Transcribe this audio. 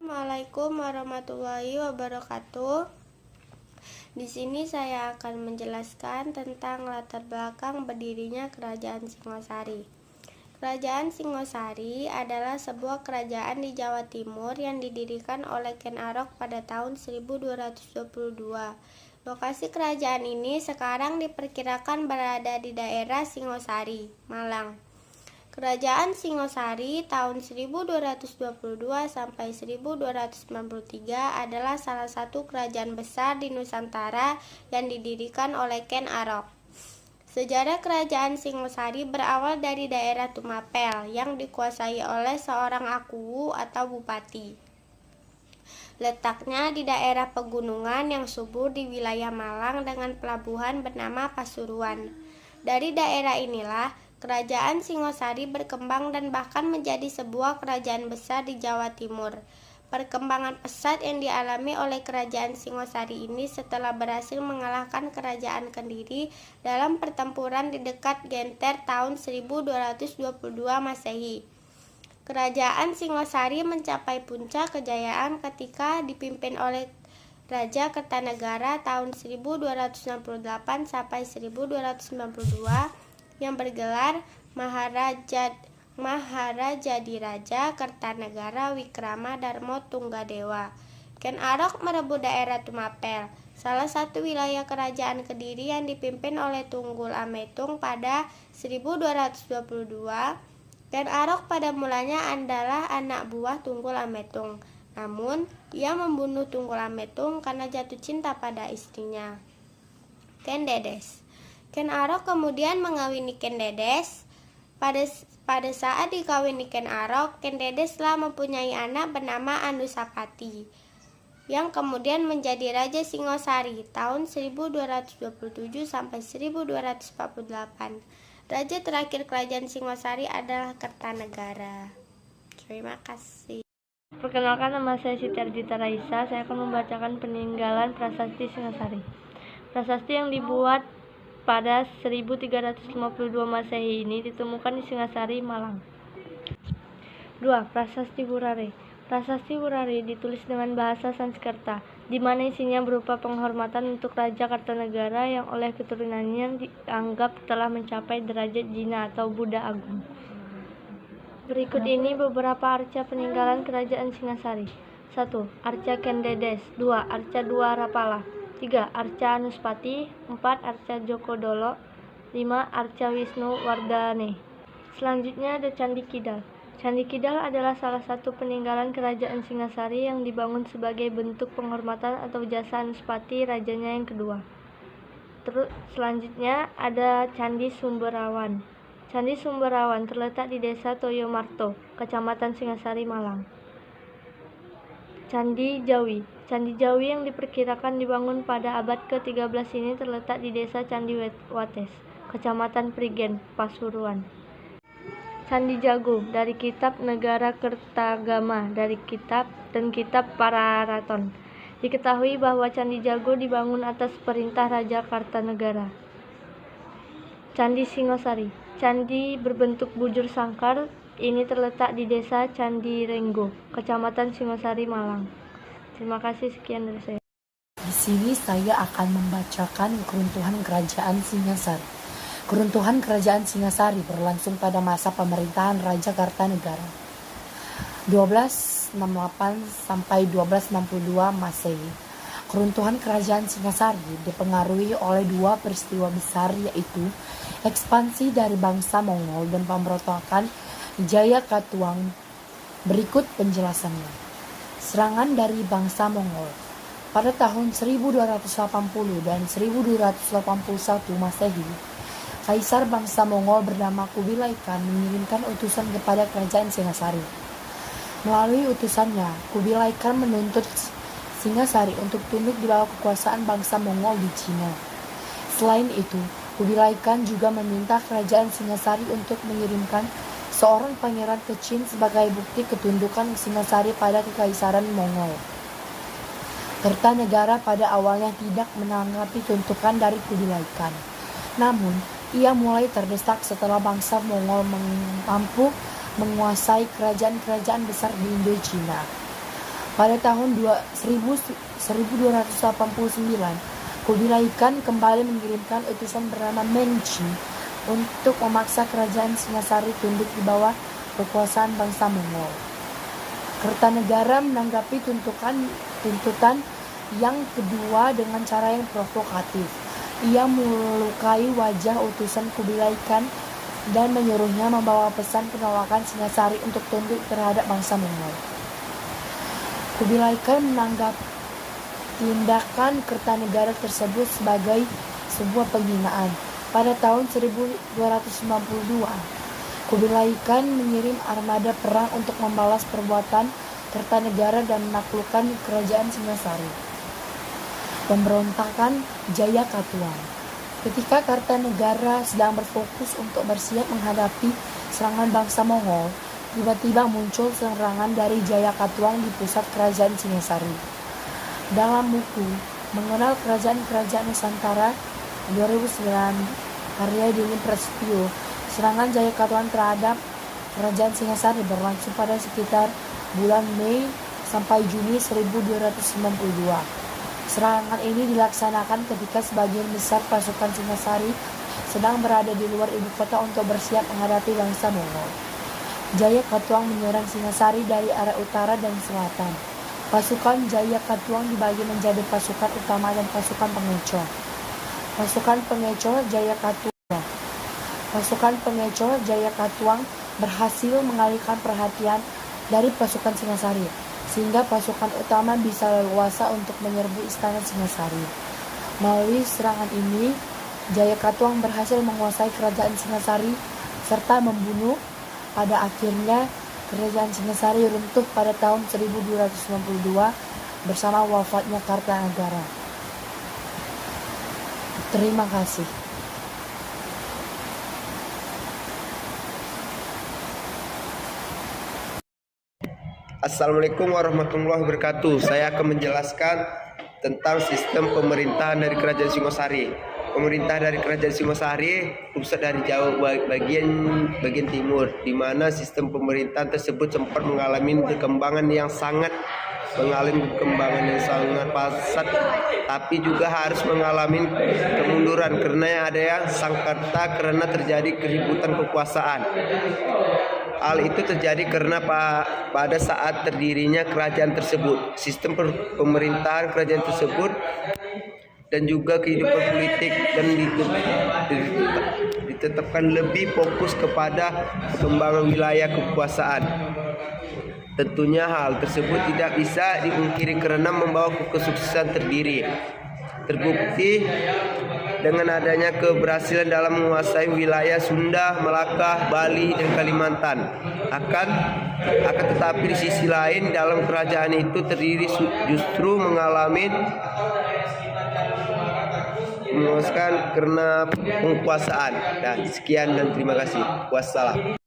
Assalamualaikum warahmatullahi wabarakatuh. Di sini saya akan menjelaskan tentang latar belakang berdirinya Kerajaan Singosari. Kerajaan Singosari adalah sebuah kerajaan di Jawa Timur yang didirikan oleh Ken Arok pada tahun 1222. Lokasi kerajaan ini sekarang diperkirakan berada di daerah Singosari, Malang. Kerajaan Singosari tahun 1222 sampai 1293 adalah salah satu kerajaan besar di Nusantara yang didirikan oleh Ken Arok. Sejarah kerajaan Singosari berawal dari daerah Tumapel yang dikuasai oleh seorang akuwu atau bupati. Letaknya di daerah pegunungan yang subur di wilayah Malang dengan pelabuhan bernama Pasuruan. Dari daerah inilah Kerajaan Singosari berkembang dan bahkan menjadi sebuah kerajaan besar di Jawa Timur. Perkembangan pesat yang dialami oleh Kerajaan Singosari ini setelah berhasil mengalahkan Kerajaan Kediri dalam pertempuran di dekat Genter tahun 1222 Masehi. Kerajaan Singosari mencapai puncak kejayaan ketika dipimpin oleh Raja Kertanegara tahun 1268 sampai 1292 yang bergelar Maharajadiraja Kertanegara Wikrama Darmo Tunggadewa. Ken Arok merebut daerah Tumapel, salah satu wilayah kerajaan Kediri yang dipimpin oleh Tunggul Ametung pada 1222. Ken Arok pada mulanya adalah anak buah Tunggul Ametung. Namun, ia membunuh Tunggul Ametung karena jatuh cinta pada istrinya, Ken Dedes. Ken Arok kemudian mengawini Ken Dedes. Pada saat dikawini Ken Arok, Ken Dedes telah mempunyai anak bernama Anusapati, yang kemudian menjadi Raja Singosari tahun 1227 sampai 1248. Raja terakhir Kerajaan Singosari adalah Kertanegara. Terima kasih. Perkenalkan, nama saya Siti Arjita Raisa. Saya akan membacakan peninggalan prasasti Singosari. Prasasti yang dibuat pada 1352 Masehi ini ditemukan di Singosari, Malang. 2. Prasasti Wurare. Prasasti Wurare ditulis dengan bahasa Sanskerta, di mana isinya berupa penghormatan untuk Raja Kartanegara yang oleh keturunannya dianggap telah mencapai derajat jina atau Buddha Agung. Berikut ini beberapa arca peninggalan Kerajaan Singosari. 1. Arca Ken Dedes. 2. Arca Dua Rapala. 3. Arca Anuspati. 4. Arca Jokodolo. 5. Arca Wisnu Wardane. Selanjutnya ada Candi Kidal. Candi Kidal adalah salah satu peninggalan Kerajaan Singosari yang dibangun sebagai bentuk penghormatan atau jasa Anuspati rajanya yang kedua. Selanjutnya ada Candi Sumberawan. Candi Sumberawan terletak di Desa Toyomarto, Kecamatan Singosari, Malang. Candi Jawi. Candi Jawi yang diperkirakan dibangun pada abad ke-13 ini terletak di Desa Candi Wates, Kecamatan Prigen, Pasuruan. Candi Jago dari Kitab Negara Kertagama dari Kitab Pararaton. Diketahui bahwa Candi Jago dibangun atas perintah Raja Kartanegara. Candi Singosari. Candi berbentuk bujur sangkar ini terletak di Desa Candi Renggo, Kecamatan Singosari, Malang. Terima kasih, sekian dari saya. Di sini saya akan membacakan keruntuhan Kerajaan Singosari. Keruntuhan Kerajaan Singosari berlangsung pada masa pemerintahan Raja Kartanegara 1268 sampai 1262 Masehi. Keruntuhan Kerajaan Singosari dipengaruhi oleh dua peristiwa besar, yaitu ekspansi dari bangsa Mongol dan pemberontakan Jayakatwang. Berikut penjelasannya. Serangan dari bangsa Mongol. Pada tahun 1280 dan 1281 Masehi, Kaisar bangsa Mongol bernama Kubilai Khan mengirimkan utusan kepada Kerajaan Singosari. Melalui utusannya, Kubilai Khan menuntut Singosari untuk tunduk di bawah kekuasaan bangsa Mongol di Cina. Selain itu, Kubilai Khan juga meminta Kerajaan Singosari untuk mengirimkan seorang pangeran ke Qin sebagai bukti ketundukan Singosari pada Kekaisaran Mongol. Kertanegara pada awalnya tidak menanggapi tuntutan dari Kubilai Khan. Namun, ia mulai terdesak setelah bangsa Mongol mampu menguasai kerajaan-kerajaan besar di Indochina. Pada tahun 1289, Kubilai Khan kembali mengirimkan utusan bernama Menchi untuk memaksa kerajaan Singasari tunduk di bawah kekuasaan bangsa Mongol. Kertanegara menanggapi tuntutan yang kedua dengan cara yang provokatif. Ia melukai wajah utusan Kubilai Khan dan menyuruhnya membawa pesan penolakan Singasari untuk tunduk terhadap bangsa Mongol. Kubilai Khan menanggap tindakan Kertanegara tersebut sebagai sebuah penghinaan. Pada tahun 1292, Kubilai Khan mengirim armada perang untuk membalas perbuatan Kertanegara dan menaklukkan kerajaan Singasari. Pemberontakan Jayakatwang. Ketika Kertanegara sedang berfokus untuk bersiap menghadapi serangan bangsa Mongol, tiba-tiba muncul serangan dari Jayakatwang di pusat kerajaan Singasari. Dalam buku Mengenal Kerajaan-Kerajaan Nusantara 2009 karya Dini Prasetyo, serangan Jayakatwang terhadap kerajaan Singasari berlangsung pada sekitar bulan Mei sampai Juni 1292. Serangan ini dilaksanakan ketika sebagian besar pasukan Singasari sedang berada di luar ibu kota untuk bersiap menghadapi bangsa Mongol. Jayakatwang menyerang Singasari dari arah utara dan selatan. Pasukan Jayakatwang dibagi menjadi pasukan utama dan pasukan pengecoh. Pasukan pengecoh Jayakatwang berhasil mengalihkan perhatian dari pasukan Singasari, sehingga pasukan utama bisa leluasa untuk menyerbu istana Singasari. Melalui serangan ini, Jayakatwang berhasil menguasai kerajaan Singasari serta membunuh. Pada akhirnya, kerajaan Singasari runtuh pada tahun 1292 bersama wafatnya Kartanegara. Terima kasih. Assalamualaikum warahmatullahi wabarakatuh. Saya akan menjelaskan tentang sistem pemerintahan dari Kerajaan Singosari. Pemerintah dari Kerajaan Singosari pusat dari Jawa bagian timur, di mana sistem pemerintahan tersebut sempat mengalami perkembangan yang sangat pesat, tapi juga harus mengalami kemunduran karena ada yang sangkata karena terjadi keributan kekuasaan. Hal itu terjadi karena pada saat terdirinya kerajaan tersebut, sistem pemerintahan kerajaan tersebut dan juga kehidupan politik dan ditetapkan lebih fokus kepada pengembangan wilayah kekuasaan. Tentunya hal tersebut tidak bisa dipungkiri karena membawa kesuksesan terbukti dengan adanya keberhasilan dalam menguasai wilayah Sunda, Melaka, Bali, dan Kalimantan. Akan tetapi di sisi lain dalam kerajaan itu terdiri justru mengalami memuaskan karena penguasaan. Sekian dan terima kasih. Wassalam.